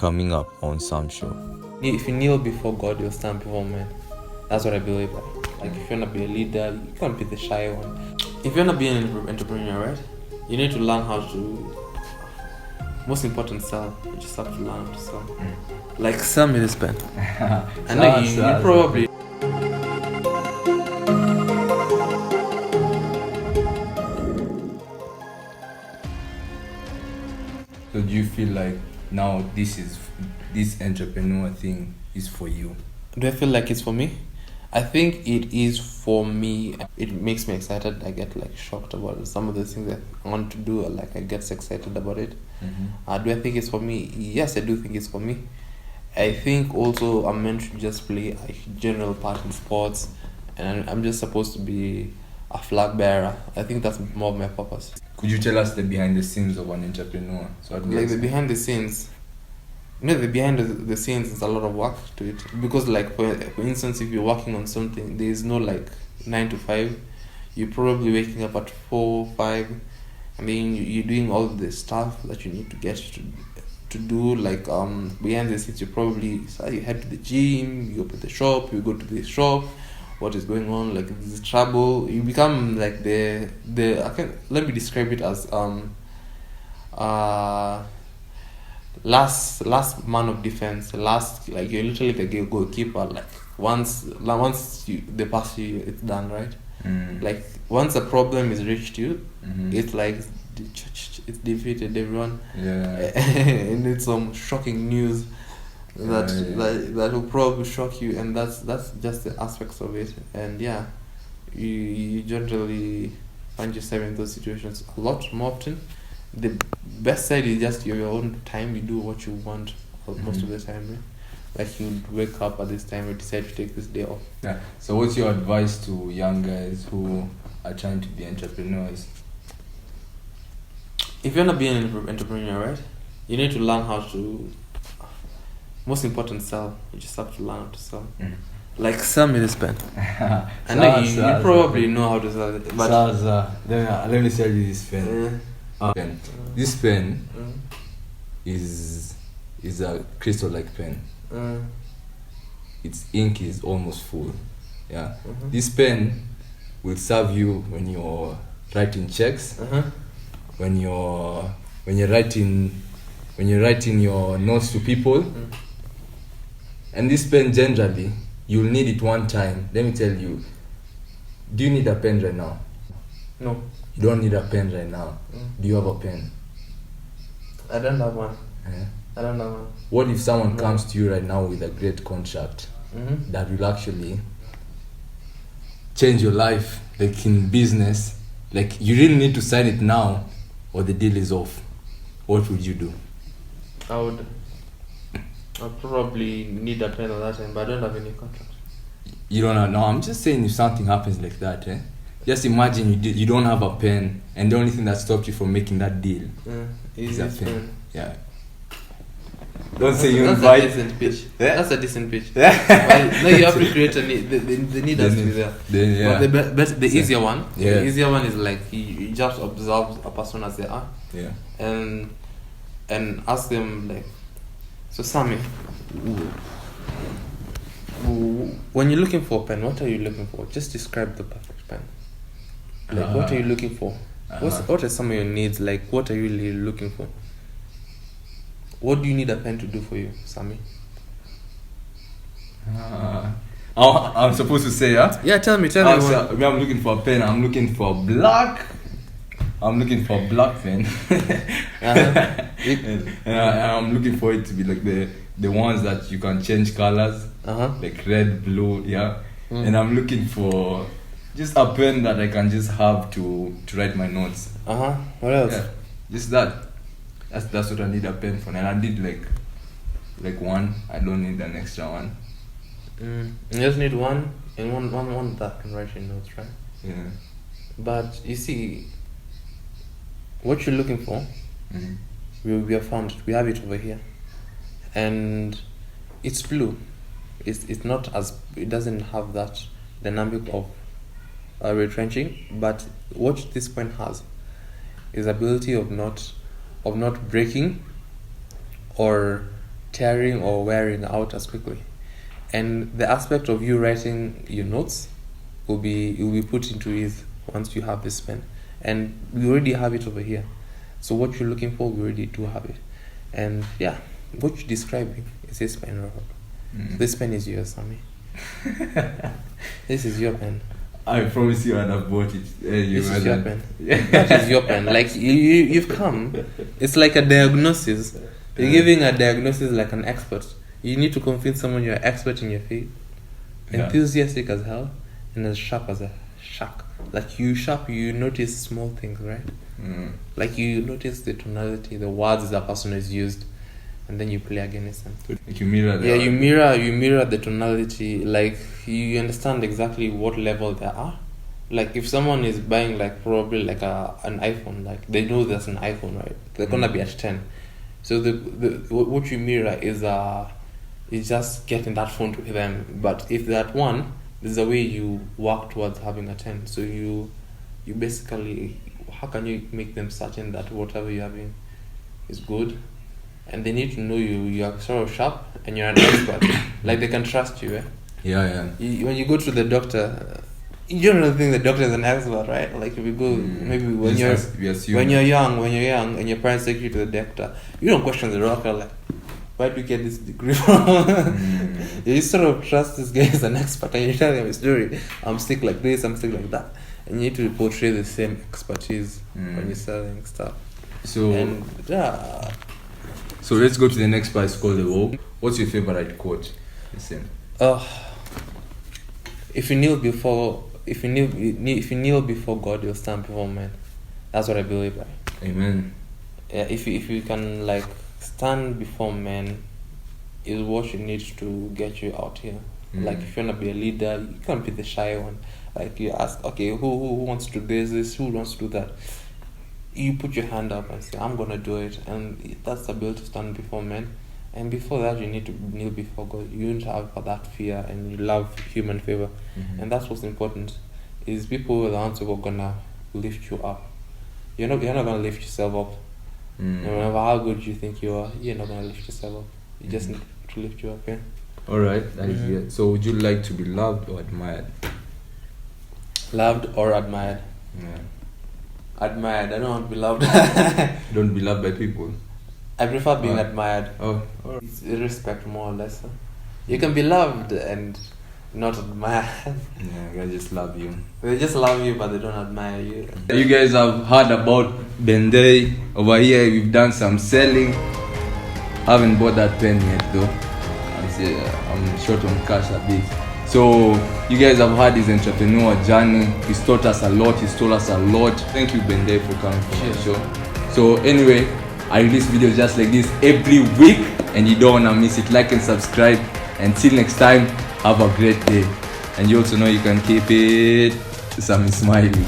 coming up on some show. If you kneel before God, you'll stand before men. That's what I believe. Like if you wanna be a leader, you can't be the shy one. If you wanna be an entrepreneur, right, you need to learn how to. Most important, sell. You just have to learn how to sell. Like sell me this pen. I know you probably. So do you feel like now this entrepreneur thing is for you? Do I feel like it's for me? I think it is for me. It makes me excited. I get like shocked about some of the things that I want to do. Like I get excited about it. Do I think it's for me? Yes, I do think it's for me. I think also I'm meant to just play a general part in sports, and I'm just supposed to be a flag bearer. I think that's more of my purpose. Could you tell us the behind the scenes of an entrepreneur? So like the behind the scenes. The behind the scenes is a lot of work to it, because like for instance, if you're working on something, there is no like 9 to 5. You're probably waking up at 4, 5, and then you're doing all the stuff that you need to get to do. Like behind the scenes, you head to the gym, you go to the shop, you go to the shop. What is going on? Like there's trouble. You become like let me describe it as last man of defense. Like you're literally the goalkeeper. Like once they pass you, it's done, right? Like once a problem is reached you, it's like it's defeated everyone. And it's some shocking news that will probably shock you, and that's just the aspects of it. And you generally find yourself in those situations a lot more often. The best side is just your own time. You do what you want most of the time, right? Like you wake up at this time and decide to take this day off. Yeah. So what's your advice to young guys who are trying to be entrepreneurs? If you want to be an entrepreneur, right, you need to learn how to. Most important, sell. You just have to learn how to sell. Like sell me this pen. I know you probably know how to sell it. But let me sell you this pen. Pen. This pen is a crystal-like pen. Its ink is almost full. Yeah. This pen will serve you when you're writing checks. When you're writing your notes to people. And this pen generally, you'll need it one time. Let me tell you. Do you need a pen right now? No. You don't need a pen right now. Do you have a pen? I don't have one. Yeah. I don't have one. What if someone comes to you right now with a great contract that will actually change your life, like in business? Like you really need to sign it now or the deal is off. What would you do? I'd probably need a pen at that time, but I don't have any contract. You don't know? No, I'm just saying if something happens like that, just imagine you don't have a pen, and the only thing that stopped you from making that deal is a pen. Yeah. Don't say you invite. That's a decent pitch. Yeah? That's a decent pitch. Now you have to create a need. The need has to be there. But the easier one. Yeah. The easier one is like you just observe a person as they are. Yeah. And ask them like, so Sammy, when you're looking for a pen, what are you looking for? Just describe the perfect pen. Like, what are you looking for? What are some of your needs? Like, what are you really looking for? What do you need a pen to do for you, Sammy? I'm supposed to say, yeah? Yeah, tell me. I'm looking for a pen. I'm looking for black. I'm looking for a black pen. And I'm looking for it to be like the ones that you can change colors, like red, blue, yeah. And I'm looking for just a pen that I can just have to write my notes. What else? Yeah, just that. That's what I need a pen for. And I did like one. I don't need an extra one. You just need one and one that can write your notes, right? Yeah. But you see, what you're looking for, we have found it. We have it over here, and it's blue. It's not as, it doesn't have that dynamic of retrenching. But what this pen has is ability of not breaking or tearing or wearing out as quickly. And the aspect of you writing your notes will be put into ease once you have this pen. And we already have it over here. So what you're looking for, we already do have it. And yeah, what you're describing is this pen, Robert. So this pen is yours, Sammy. This is your pen. I promise you, I'd have bought it. This is your pen. That is your pen. Like you've come. It's like a diagnosis. You're giving a diagnosis like an expert. You need to convince someone you're an expert in your field, enthusiastic as hell, and as sharp as a shark. Like you notice small things, right? Like you notice the tonality, the words that person has used, and then you play against them. Like you mirror that. Yeah, you mirror the tonality. Like you understand exactly what level they are. Like if someone is buying like probably like an iPhone, like they know there's an iPhone, right? They're gonna be at 10. So what you mirror is just getting that phone to them. But if they're at 1, there's a way you work towards having a 10. So you basically, how can you make them certain that whatever you're having is good? And they need to know you are sort of sharp and you're an expert. Like they can trust you, eh? Yeah. When you go to the doctor, you don't really think the doctor is an expert, right? Like if you go, maybe when you're young and your parents take you to the doctor, you don't question the doctor like, where do you get this degree from? You sort of trust this guy as an expert and you tell him a story. I'm sick like this, I'm sick like that. And you need to portray the same expertise when you're selling stuff. So let's go to the next part. It's called the walk. What's your favorite quote? The same. If you kneel before God, you'll stand before men. That's what I believe, right? Amen. Yeah, if you can like stand before men, is what you need to get you out here. Like if you wanna be a leader, you can't be the shy one. Like you ask, okay, who wants to do this? Who wants to do that? You put your hand up and say, I'm gonna do it, and that's the ability to stand before men. And before that, you need to kneel before God. You don't have that fear, and you love human favor, and that's what's important. Is people are the ones who are gonna lift you up. You're not gonna lift yourself up. No matter how good you think you are, you're not gonna lift yourself up. You just need to lift you up. Yeah. All right, that is it. So, would you like to be loved or admired? Loved or admired? Yeah. Admired. I don't want to be loved. Don't be loved by people. I prefer being admired. It's respect, more or less. You can be loved and not admired. Yeah, they just love you. They just love you, but they don't admire you. You guys have heard about ndei. Over here, we've done some selling. Haven't bought that pen yet, though. I'm short on cash a bit. So, you guys have heard his entrepreneur journey. He's taught us a lot. He's told us a lot. Thank you, ndei, for coming for my show. So, anyway, I release videos just like this every week, and you don't want to miss it. Like and subscribe. Until next time, have a great day. And you also know you can keep it Sammy Smiley.